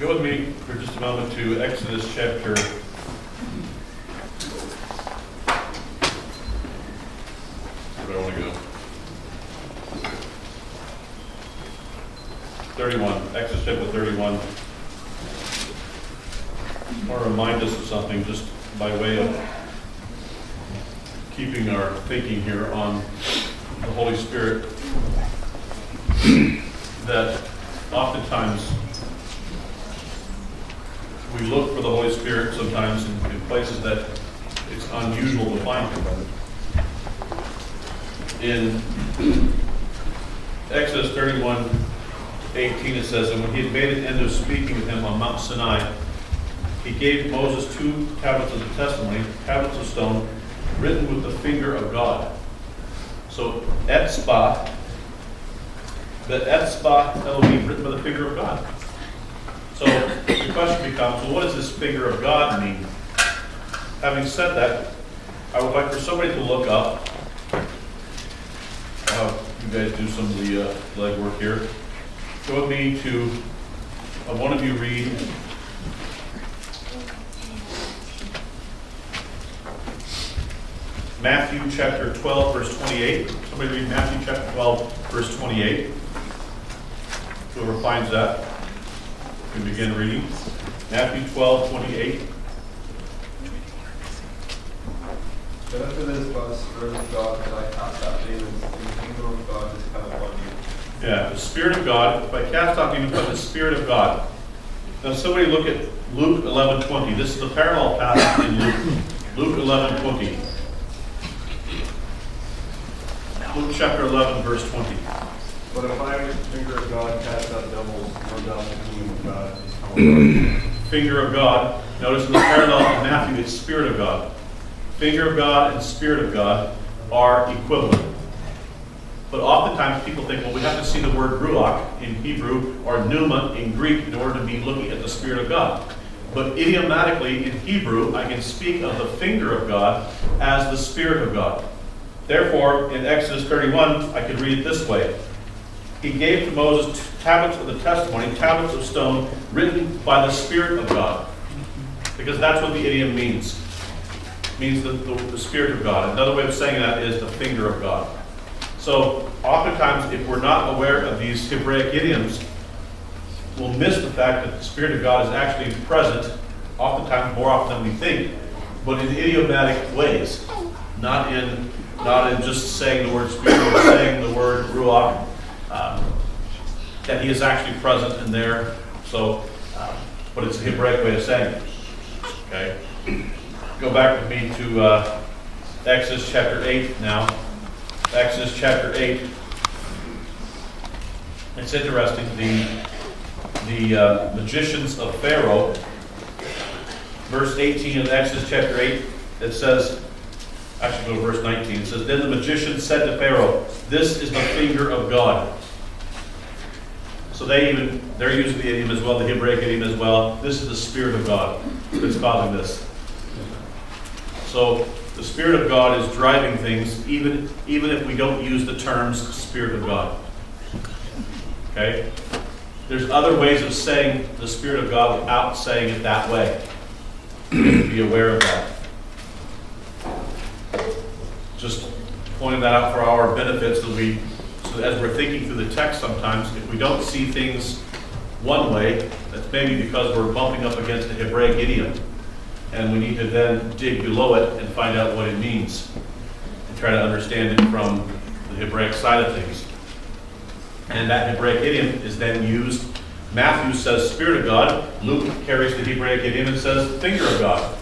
Go with me for just a moment to Exodus chapter 31. Exodus chapter 31. I want to remind us of something just by way of keeping our thinking here on the Holy Spirit, that oftentimes we look for the Holy Spirit sometimes in places that it's unusual to find him. In Exodus 31:18 it says, "And when he had made an end of speaking with him on Mount Sinai, he gave Moses 2 tablets of the testimony, tablets of stone, written with the finger of God." So Etzbah, the Etzbah Elohim, written by the finger of God. So the question becomes, well, what does this finger of God mean? Having said that, I would like for somebody to look up. You guys do some of the legwork here. Go with me to, one of you read Matthew chapter 12, verse 28. Somebody read Matthew chapter 12, verse 28. Whoever finds that can begin reading. Matthew 12, 28. But after this by the Spirit of God, that I cast out demons, and the kingdom of God is come upon you. Yeah, the Spirit of God, if I cast out demons by the Spirit of God. Now somebody look at Luke 11:20. This is a parallel passage in Luke. Luke 11:20. Luke chapter 11, verse 20. But if I, with the finger of God, cast out devils, no doubt the kingdom of God is come upon you. Finger of God. Notice in the parallel in Matthew, it's Spirit of God. Finger of God and Spirit of God are equivalent. But oftentimes people think, well, we have to see the word ruach in Hebrew or pneuma in Greek in order to be looking at the Spirit of God. But idiomatically in Hebrew, I can speak of the finger of God as the Spirit of God. Therefore, in Exodus 31, I could read it this way. He gave to Moses tablets of the testimony, tablets of stone, written by the Spirit of God. Because that's what the idiom means. It means the Spirit of God. Another way of saying that is the finger of God. So, oftentimes, if we're not aware of these Hebraic idioms, we'll miss the fact that the Spirit of God is actually present, oftentimes more often than we think, but in idiomatic ways. Not in just saying the word Spirit, or saying the word Ruach, that he is actually present in there. So, but it's a Hebraic way of saying it. Okay? Go back with me to Exodus chapter 8 now. Exodus chapter 8. It's interesting. The magicians of Pharaoh, verse 18 of Exodus chapter 8, it says, actually go to verse 19. It says, "Then the magician said to Pharaoh, 'This is the finger of God.'" So they're using the idiom as well, the Hebraic idiom as well. This is the Spirit of God that's causing this. So the Spirit of God is driving things, even if we don't use the terms Spirit of God. Okay? There's other ways of saying the Spirit of God without saying it that way. You have to be aware of that. Just pointing that out for our benefit, so as we're thinking through the text sometimes, if we don't see things one way, that's maybe because we're bumping up against a Hebraic idiom. And we need to then dig below it and find out what it means and try to understand it from the Hebraic side of things. And that Hebraic idiom is then used. Matthew says Spirit of God. Luke carries the Hebraic idiom and says finger of God.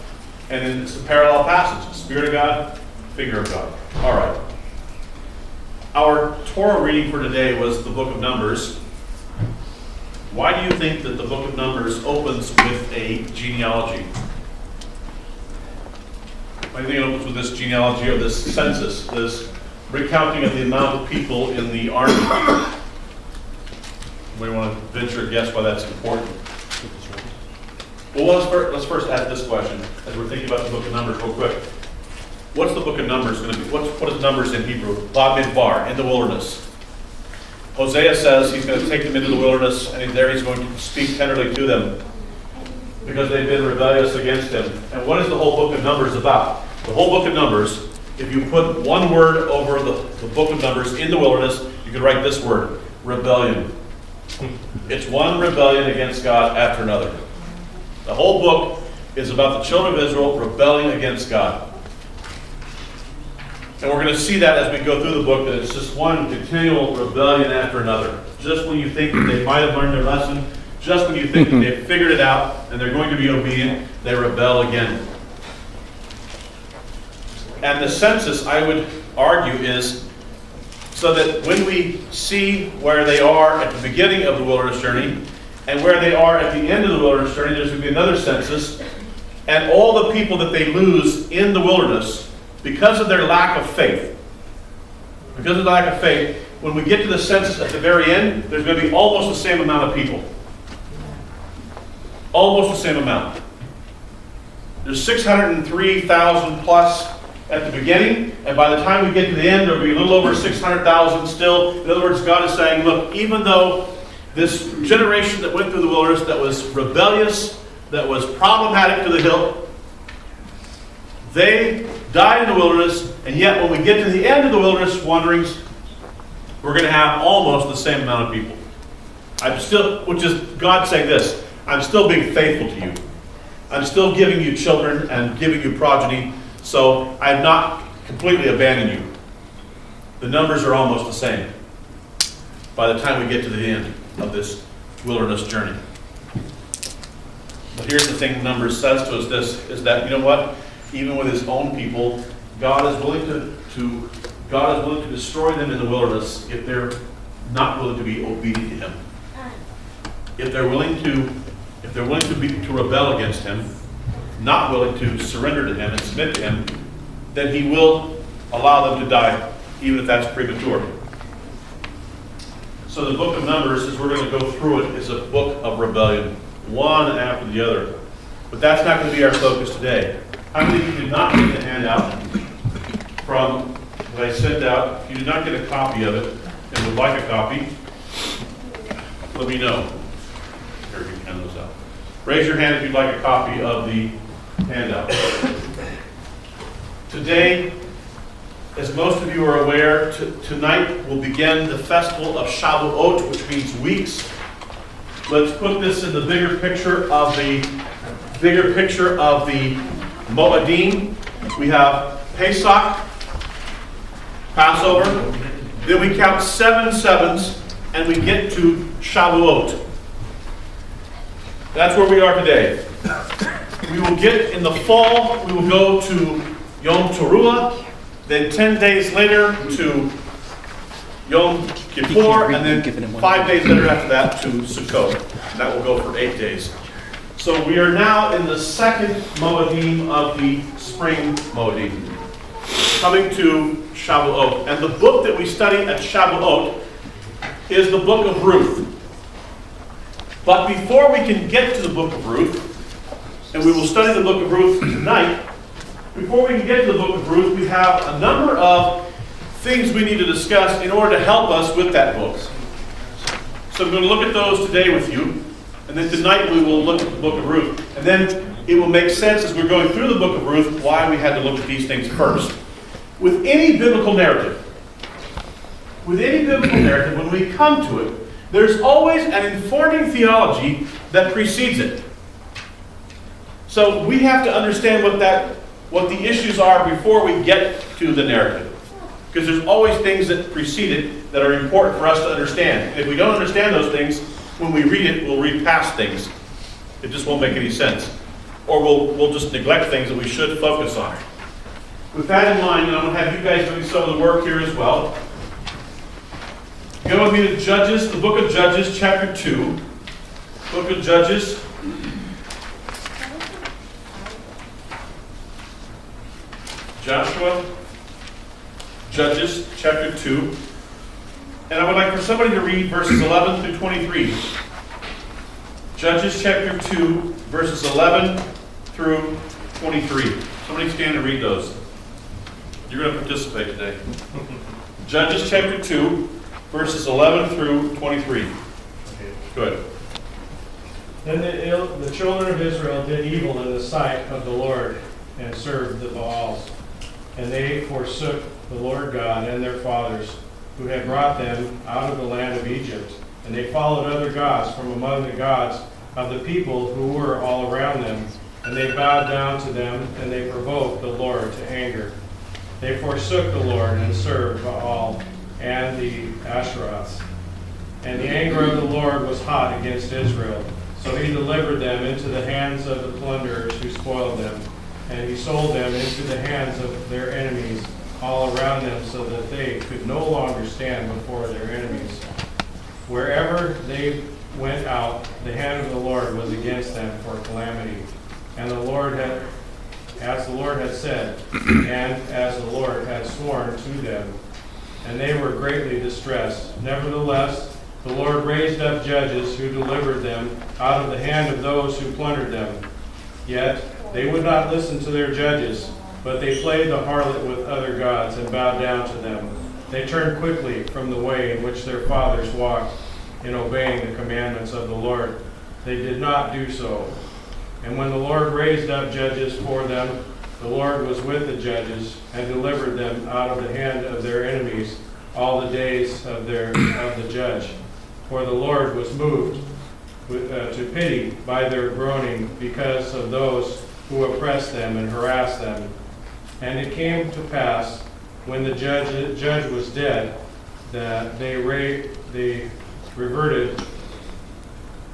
And then it's a parallel passage. Spirit of God, finger of God. All right. Our Torah reading for today was the book of Numbers. Why do you think that the book of Numbers opens with a genealogy? Why do you think it opens with this genealogy or this census, this recounting of the amount of people in the army? We want to venture a guess why that's important. Well, let's first ask this question as we're thinking about the book of Numbers real quick. What's the book of Numbers going to be? What is Numbers in Hebrew? Bamidbar, in the wilderness. Hosea says he's going to take them into the wilderness, and there he's going to speak tenderly to them because they've been rebellious against him. And what is the whole book of Numbers about? The whole book of Numbers, if you put one word over the book of Numbers in the wilderness, you could write this word, rebellion. It's one rebellion against God after another. The whole book is about the children of Israel rebelling against God. And we're going to see that as we go through the book, that it's just one continual rebellion after another. Just when you think that they might have learned their lesson, just when you think that they've figured it out and they're going to be obedient, they rebel again. And the census, I would argue, is so that when we see where they are at the beginning of the wilderness journey and where they are at the end of the wilderness journey, there's going to be another census. And all the people that they lose in the wilderness, because of their lack of faith, when we get to the census at the very end, there's going to be almost the same amount of people. Almost the same amount. There's 603,000 plus at the beginning, and by the time we get to the end, there'll be a little over 600,000 still. In other words, God is saying, look, even though this generation that went through the wilderness that was rebellious, that was problematic to the hilt, they died in the wilderness, and yet when we get to the end of the wilderness wanderings, we're going to have almost the same amount of people. Which is God saying this, I'm still being faithful to you. I'm still giving you children and giving you progeny, so I have not completely abandoned you. The numbers are almost the same by the time we get to the end of this wilderness journey. But here's the thing Numbers says to us, this is that, you know what? Even with his own people, God is willing to destroy them in the wilderness if they're not willing to be obedient to him. If they're willing to rebel against him, not willing to surrender to him and submit to him, then he will allow them to die, even if that's premature. So the book of Numbers, as we're going to go through it, is a book of rebellion, one after the other. But that's not going to be our focus today. How many of you did not get the handout from what I sent out? If you did not get a copy of it and would like a copy, let me know. Here, you can hand those out. Raise your hand if you'd like a copy of the handout. Today, as most of you are aware, tonight will begin the festival of Shavuot, which means weeks. Let's put this in the bigger picture of the Moedim. We have Pesach, Passover. Then we count 7 sevens, and we get to Shavuot. That's where we are today. We will get in the fall, we will go to Yom Teruah, then 10 days later to Yom Kippur, and then 5 days later after that to Sukkot. And that will go for 8 days. So we are now in the second Moedim of the spring Moedim, coming to Shavuot. And the book that we study at Shavuot is the book of Ruth. But before we can get to the book of Ruth, and we will study the book of Ruth tonight, before we can get to the book of Ruth, we have a number of things we need to discuss in order to help us with that book. So I'm going to look at those today with you, and then tonight we will look at the book of Ruth. And then it will make sense as we're going through the book of Ruth why we had to look at these things first. With any biblical narrative, when we come to it, there's always an informing theology that precedes it. So we have to understand what the issues are before we get to the narrative. Because there's always things that precede it that are important for us to understand. And if we don't understand those things, when we read it, we'll read past things. It just won't make any sense. Or we'll just neglect things that we should focus on. With that in mind, I'm going to have you guys doing some of the work here as well. Go with me to Judges, the book of Judges, chapter 2. Book of Judges. Joshua, Judges, chapter 2. And I would like for somebody to read verses 11 through 23. Judges, chapter 2, verses 11 through 23. Somebody stand and read those. You're going to participate today. Judges, chapter 2, verses 11 through 23. Good. Then the children of Israel did evil in the sight of the Lord and served the Baals. And they forsook the Lord God and their fathers, who had brought them out of the land of Egypt. And they followed other gods from among the gods of the people who were all around them. And they bowed down to them, and they provoked the Lord to anger. They forsook the Lord and served Baal and the Asheroths. And the anger of the Lord was hot against Israel. So he delivered them into the hands of the plunderers who spoiled them. And he sold them into the hands of their enemies all around them, so that they could no longer stand before their enemies. Wherever they went out, the hand of the Lord was against them for calamity. And the Lord had, as the Lord had said, and as the Lord had sworn to them. And they were greatly distressed. Nevertheless, the Lord raised up judges who delivered them out of the hand of those who plundered them. Yet they would not listen to their judges, but they played the harlot with other gods and bowed down to them. They turned quickly from the way in which their fathers walked in obeying the commandments of the Lord. They did not do so. And when the Lord raised up judges for them, the Lord was with the judges and delivered them out of the hand of their enemies all the days of the judge. For the Lord was moved to pity by their groaning because of those who oppressed them and harassed them. And it came to pass, when the judge was dead, that they reverted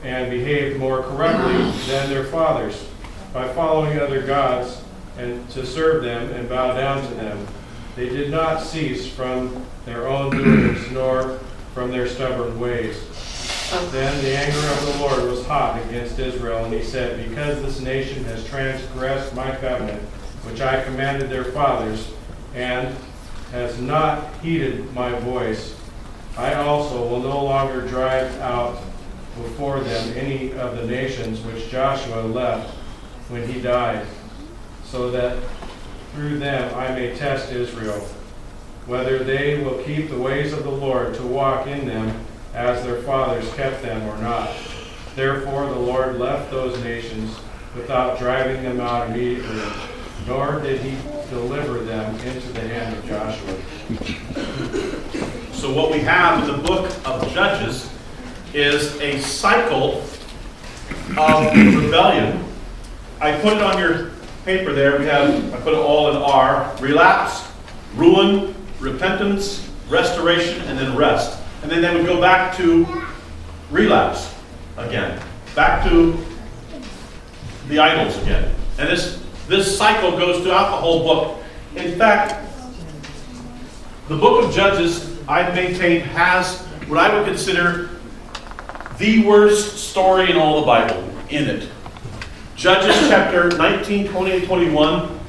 and behaved more corruptly than their fathers, by following other gods and to serve them and bow down to them. They did not cease from their own doings, nor from their stubborn ways. Then the anger of the Lord was hot against Israel, and he said, because this nation has transgressed my covenant, which I commanded their fathers, and has not heeded my voice, I also will no longer drive out before them any of the nations which Joshua left when he died, so that through them I may test Israel, whether they will keep the ways of the Lord to walk in them as their fathers kept them or not. Therefore the Lord left those nations without driving them out immediately, nor did he deliver them into the hand of Joshua. So what we have in the book of Judges is a cycle of rebellion. I put it on your paper there. I put it all in R. Relapse, ruin, repentance, restoration, and then rest. And then they would go back to relapse again. Back to the idols again. And this cycle goes throughout the whole book. In fact, the book of Judges, I maintain, has what I would consider the worst story in all the Bible in it. Judges chapter 19, 20, and 21.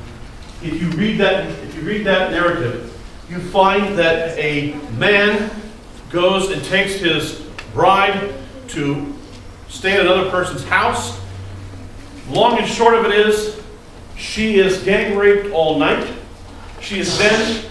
If you read that narrative, you find that a man goes and takes his bride to stay at another person's house. Long and short of it is, she is gang raped all night. She is then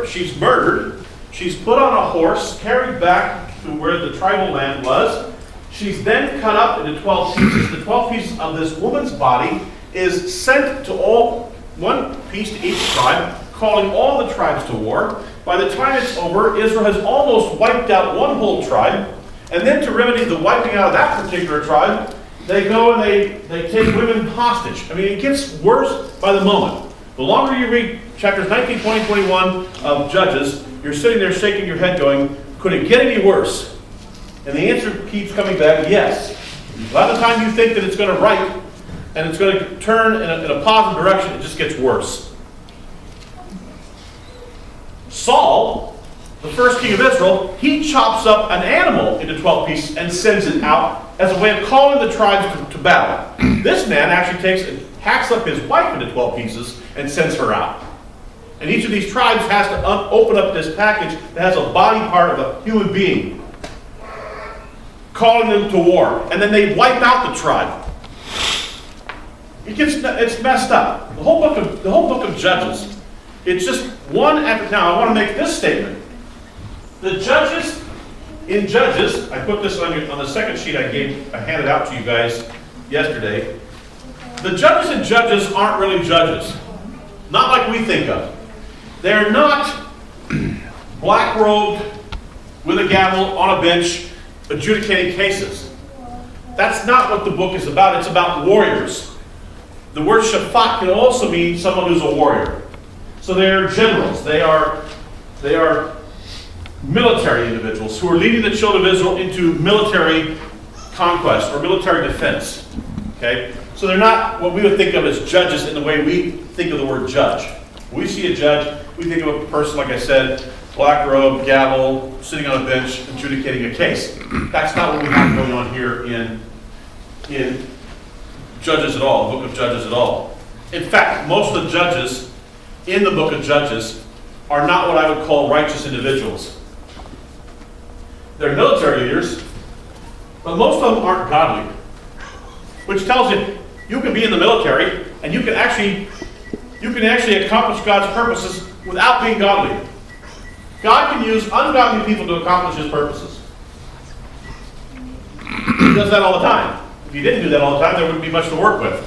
she's murdered. She's put on a horse, carried back to where the tribal land was. She's then cut up into 12 pieces. The 12 pieces of this woman's body is sent to one piece to each tribe, calling all the tribes to war. By the time it's over, Israel has almost wiped out one whole tribe. And then to remedy the wiping out of that particular tribe, they go and they take women hostage. I mean, it gets worse by the moment. The longer you read chapters 19, 20, 21 of Judges, you're sitting there shaking your head going, could it get any worse? And the answer keeps coming back, yes. By the time you think that it's going to right and it's going to turn in a positive direction, it just gets worse. Saul, the first king of Israel, he chops up an animal into 12 pieces and sends it out as a way of calling the tribes to battle. This man actually takes and hacks up his wife into 12 pieces and sends her out. And each of these tribes has to open up this package that has a body part of a human being, calling them to war. And then they wipe out the tribe. It's messed up. The whole book of Judges. It's just one after. Now I want to make this statement. The judges, in Judges, I put this on the second sheet I handed out to you guys yesterday. The judges in Judges aren't really judges. Not like we think of. They're not black-robed with a gavel on a bench adjudicating cases. That's not what the book is about. It's about warriors. The word shafat can also mean someone who's a warrior. So they're generals. They are military individuals who are leading the children of Israel into military conquest or military defense. Okay? So they're not what we would think of as judges in the way we think of the word judge. When we see a judge, we think of a person, like I said, black robe, gavel, sitting on a bench, adjudicating a case. That's not what we have going on here in Judges at all, the book of Judges at all. In fact, most of the judges in the book of Judges are not what I would call righteous individuals. They're military leaders, but most of them aren't godly. Which tells you, you can be in the military and you can actually accomplish God's purposes without being godly. God can use ungodly people to accomplish His purposes. He does that all the time. If He didn't do that all the time, there wouldn't be much to work with.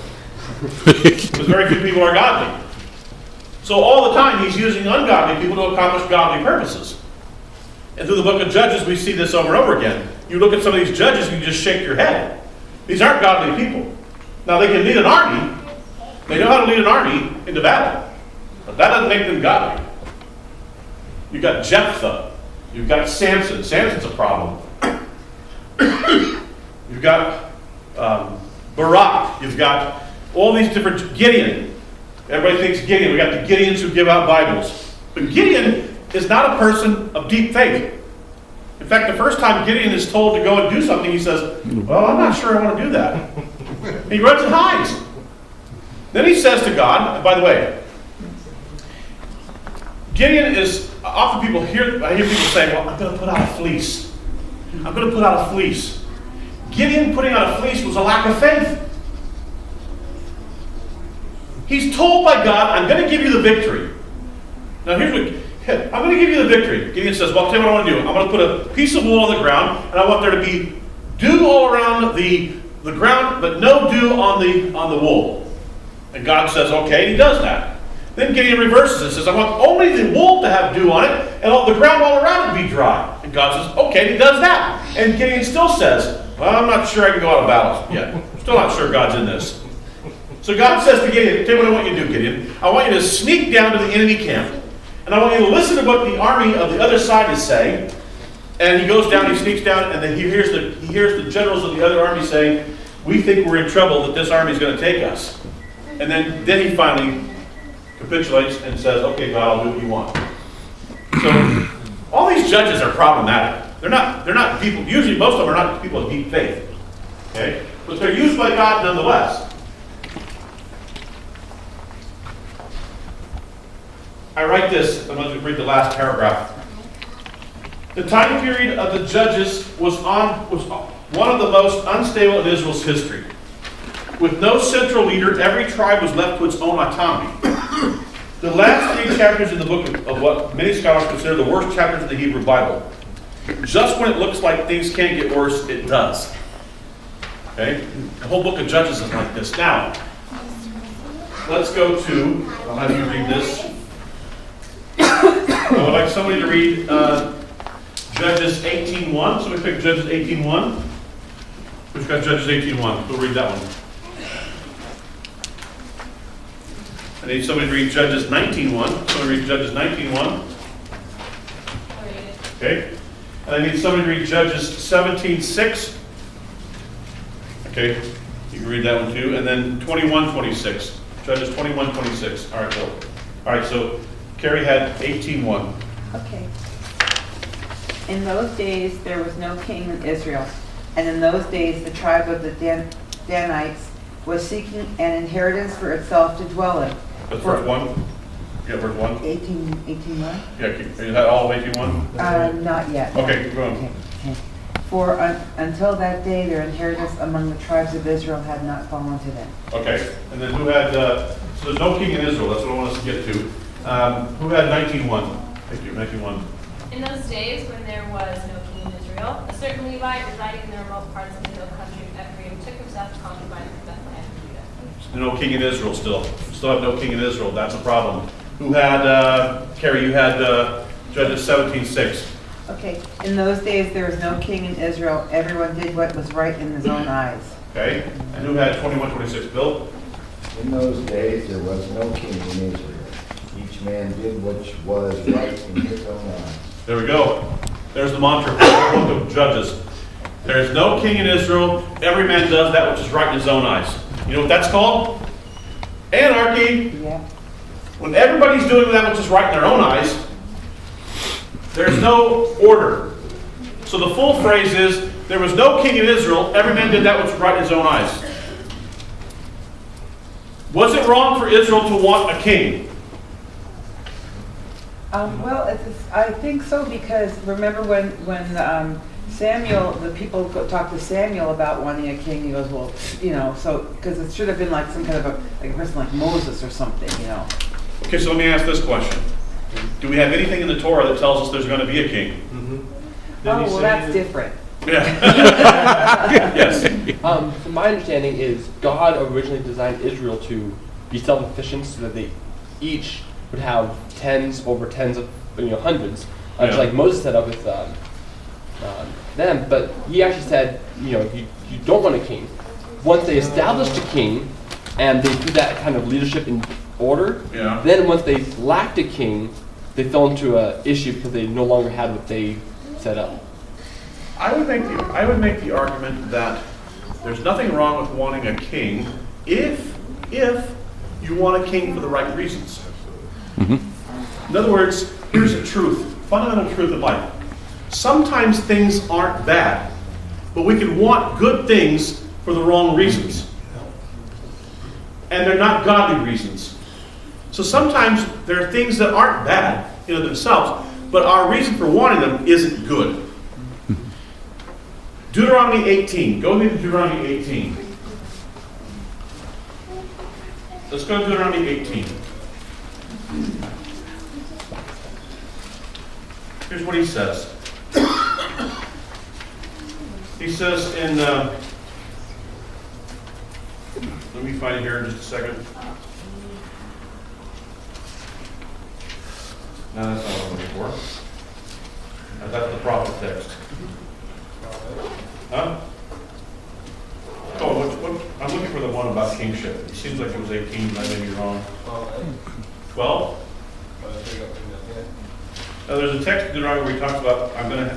Because very few people are godly. So all the time, He's using ungodly people to accomplish godly purposes. And through the book of Judges, we see this over and over again. You look at some of these judges and you just shake your head. These aren't godly people. Now, they can lead an army. They know how to lead an army into battle. But that doesn't make them godly. You've got Jephthah. You've got Samson. Samson's a problem. You've got Barak. You've got all these different... Gideon. Everybody thinks Gideon. We've got the Gideons who give out Bibles. But Gideon is not a person of deep faith. In fact, the first time Gideon is told to go and do something, he says, well, I'm not sure I want to do that. And he runs and hides. Then he says to God, and by the way, Gideon is, often I hear people say, well, I'm going to put out a fleece. I'm going to put out a fleece. Gideon putting out a fleece was a lack of faith. He's told by God, I'm going to give you the victory. Now here's what, I'm going to give you the victory. Gideon says, well, I'll tell you what I want to do. I'm going to put a piece of wool on the ground, and I want there to be dew all around the ground, but no dew on the wool. And God says, okay, and He does that. Then Gideon reverses it, says, I want only the wool to have dew on it, and all the ground all around it to be dry. And God says, okay, and He does that. And Gideon still says, well, I'm not sure I can go out of battle yet. I'm still not sure God's in this. So God says to Gideon, tell me what I want you to do, Gideon. I want you to sneak down to the enemy camp. And I want you to listen to what the army of the other side is saying. And he goes down, he sneaks down, and then he hears the generals of the other army saying, we think we're in trouble, that this army is going to take us. And then he finally capitulates and says, okay, God, I'll do what you want. So all these judges are problematic. They're not people, usually most of them are not people of deep faith. Okay? But they're used by God nonetheless. I write this, I'm going to read the last paragraph. The time period of the judges was one of the most unstable in Israel's history. With no central leader, every tribe was left to its own autonomy. The last 3 chapters in the book of what many scholars consider the worst chapters of the Hebrew Bible. Just when it looks like things can't get worse, it does. Okay? The whole book of Judges is like this. Now, let's go to, I'll have you read this. I would like somebody to read Judges 18:1. So we pick Judges 18:1. Who's got Judges 18:1? Who'll read that one? I need somebody to read Judges 19:1. Somebody read Judges 19:1. Okay. And I need somebody to read Judges 17:6. Okay. You can read that one too. And then 21:26. Judges 21:26. All right, Bill. All right, so Carrie had 18:1. Okay. In those days there was no king in Israel, and in those days the tribe of the Danites was seeking an inheritance for itself to dwell in. That's verse 1? Yeah, verse 1? 18:1? Yeah, is that all of 18:1? Not yet. Okay, go on. Okay. For until that day their inheritance among the tribes of Israel had not fallen to them. Okay, and then who had, so there's no king in Israel, that's what I want us to get to. Who had 19:1? Thank you, 19:1. In those days, when there was no king in Israel, a certain Levite residing in the remote parts of the hill country of Ephraim took himself concubines in Bethlehem, Judah. No king in Israel still. Still have no king in Israel. That's a problem. Who had, Carrie, you had Judges 17:6. Okay, in those days there was no king in Israel. Everyone did what was right in his own eyes. Okay. And who had 21:26? Bill? In those days there was no king in Israel. Each man did which was right in his own eyes. There we go. There's the mantra for the book of Judges. There is no king in Israel. Every man does that which is right in his own eyes. You know what that's called? Anarchy. Yeah. When everybody's doing that which is right in their own eyes, there's no order. So the full phrase is, there was no king in Israel. Every man did that which was right in his own eyes. Was it wrong for Israel to want a king? Well, I think so, because remember when Samuel, the people talked to Samuel about wanting a king, he goes, well, you know, so, because it should have been like some kind of a person like Moses or something, you know. Okay, so let me ask this question. Do we have anything in the Torah that tells us there's going to be a king? Mm-hmm. Oh, well, that's different. Yeah. Yes. From my understanding is God originally designed Israel to be self-sufficient so that they each would have tens over tens of, hundreds. Just like Moses set up with them, but he actually said, you don't want a king. Once they established a king and they put that kind of leadership in order, then once they lacked a king, they fell into an issue because they no longer had what they set up. I would make the argument that there's nothing wrong with wanting a king if you want a king for the right reasons. In other words, here's the truth, fundamental truth of life. Sometimes things aren't bad, but we can want good things for the wrong reasons. And they're not godly reasons. So sometimes there are things that aren't bad in and of themselves, but our reason for wanting them isn't good. Deuteronomy 18. Go with me to Deuteronomy 18. Let's go to Deuteronomy 18. Here's what he says. He says in, let me find it here in just a second. No, that's not what I'm looking for. That's the prophet text. Huh? Oh, I'm looking for the one about kingship. It seems like it was 18, but I may be wrong. 12? Now, there's a text in Deuteronomy where he talks about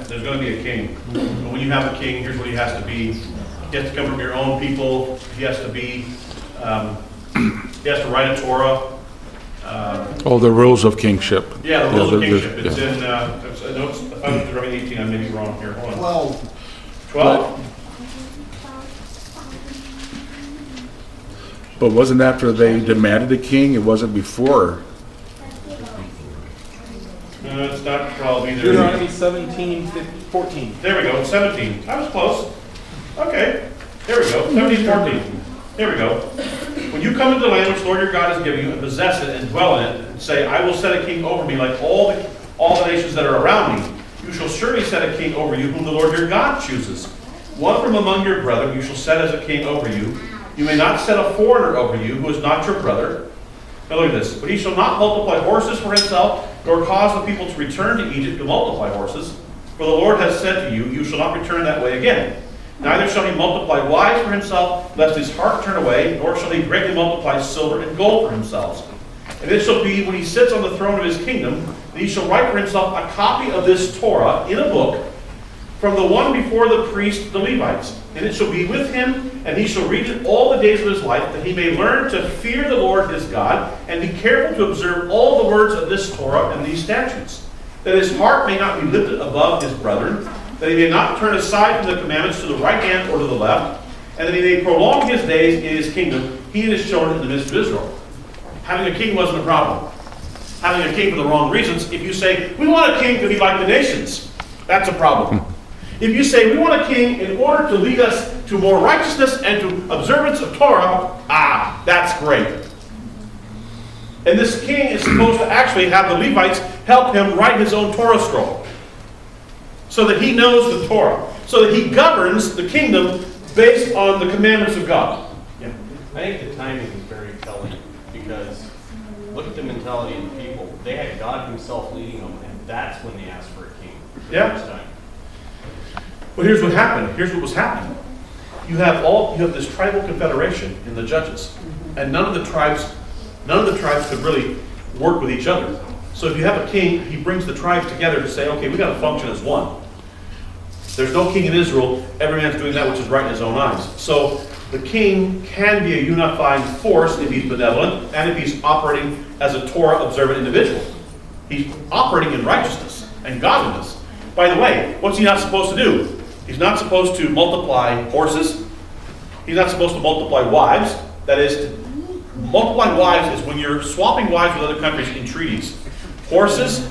there's going to be a king. And when you have a king, here's what he has to be. He has to come from your own people. He has to be. He has to write a Torah. The rules of kingship. Yeah, the rules of kingship. It's in Deuteronomy 18. I may be wrong here. Hold on. 12. But wasn't after they demanded a king? It wasn't before. No, it's not 12 either. Deuteronomy 17:14. There we go, 17. I was close. Okay, there we go, 17, 14. Here we go. When you come into the land which the Lord your God is giving you and possess it and dwell in it, and say, I will set a king over me like all the nations that are around me, you shall surely set a king over you whom the Lord your God chooses. One from among your brethren you shall set as a king over you. You may not set a foreigner over you who is not your brother. Now look at this. But he shall not multiply horses for himself, nor cause the people to return to Egypt to multiply horses. For the Lord has said to you, you shall not return that way again. Neither shall he multiply wives for himself, lest his heart turn away, nor shall he greatly multiply silver and gold for himself. And it shall be, when he sits on the throne of his kingdom, that he shall write for himself a copy of this Torah in a book, from the one before the priests, the Levites. And it shall be with him, and he shall read it all the days of his life, that he may learn to fear the Lord his God, and be careful to observe all the words of this Torah and these statutes, that his heart may not be lifted above his brethren, that he may not turn aside from the commandments to the right hand or to the left, and that he may prolong his days in his kingdom, he and his children in the midst of Israel. Having a king wasn't a problem. Having a king for the wrong reasons. If you say, we want a king to be like the nations, that's a problem. If you say, we want a king in order to lead us to more righteousness and to observance of Torah, that's great. And this king is supposed to actually have the Levites help him write his own Torah scroll. so that he knows the Torah, so that he governs the kingdom based on the commandments of God. Yeah, I think the timing is very telling because look at the mentality of the people. They had God Himself leading them, and that's when they asked for a king. For the Yeah. first time. But here's what happened. Here's what was happening. You have this tribal confederation in the judges, and none of the tribes could really work with each other. So if you have a king, he brings the tribes together to say, okay, we got to function as one. There's no king in Israel. Every man's doing that which is right in his own eyes. So the king can be a unifying force if he's benevolent and if he's operating as a Torah-observant individual. He's operating in righteousness and godliness. By the way, what's he not supposed to do? He's not supposed to multiply horses. He's not supposed to multiply wives. That is, multiplying wives is when you're swapping wives with other countries in treaties. Horses,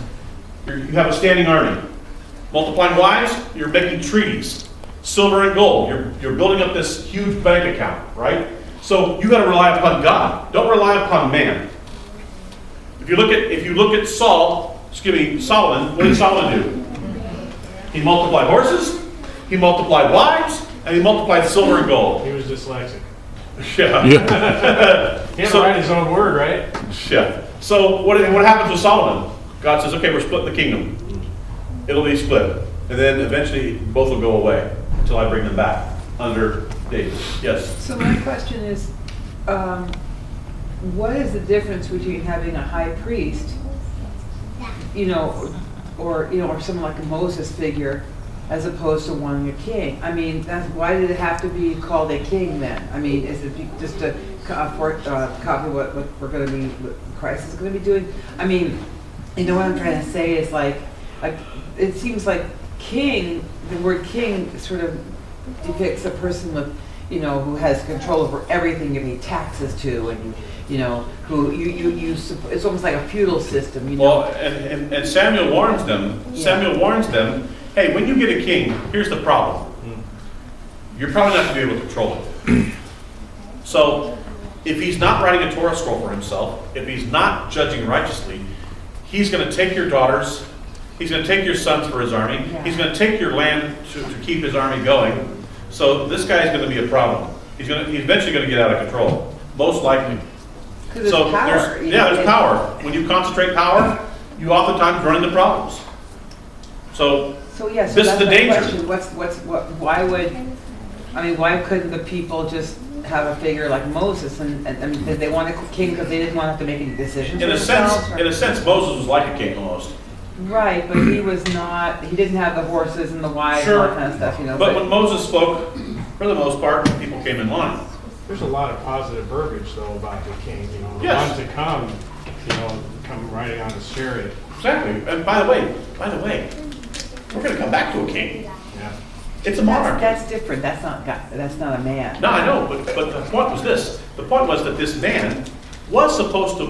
you have a standing army. Multiplying wives, you're making treaties. Silver and gold, you're building up this huge bank account, right? So you got to rely upon God. Don't rely upon man. If you look at Solomon, what did Solomon do? He multiplied horses, he multiplied wives, and he multiplied silver and gold. He was dyslexic. Yeah. He had to write his own word, right? Yeah. So what happens with Solomon? God says, okay, we're splitting the kingdom. It'll be split. And then eventually both will go away until I bring them back under David. Yes? So my question is, what is the difference between having a high priest, or someone like a Moses figure, as opposed to one a king? I mean, why did it have to be called a king then? I mean, is it just to copy what we're going to be, what Christ is going to be doing? I mean, what I'm trying to say is like it seems like king, the word king sort of depicts a person with, who has control over everything you pay taxes to, and who it's almost like a feudal system, Well, and Samuel warns them. Yeah. Samuel warns them, hey, when you get a king, here's the problem. You're probably not going to be able to control it. So, if he's not writing a Torah scroll for himself, if he's not judging righteously, he's going to take your daughters, he's going to take your sons for his army, he's going to take your land to keep his army going. So this guy's going to be a problem. He's eventually going to get out of control, most likely. So there's power. When you concentrate power, you oftentimes run into problems. So yes, this is the danger. Question. Why couldn't the people just have a figure like Moses, and did they want a king because they didn't want to have to make any decisions? In a sense, Moses was like a king almost. Right, but he was not. He didn't have the horses and the wives and all that kind of stuff, But when Moses spoke, for the most part, people came in line. There's a lot of positive verbiage though about the king. The Yes. ones to come, come riding on his chariot. Exactly. And by the way, we're going to come back to a king. Yeah. It's a monarch. That's different. That's not God. That's not a man. No, I know, but the point was this. The point was that this man was supposed to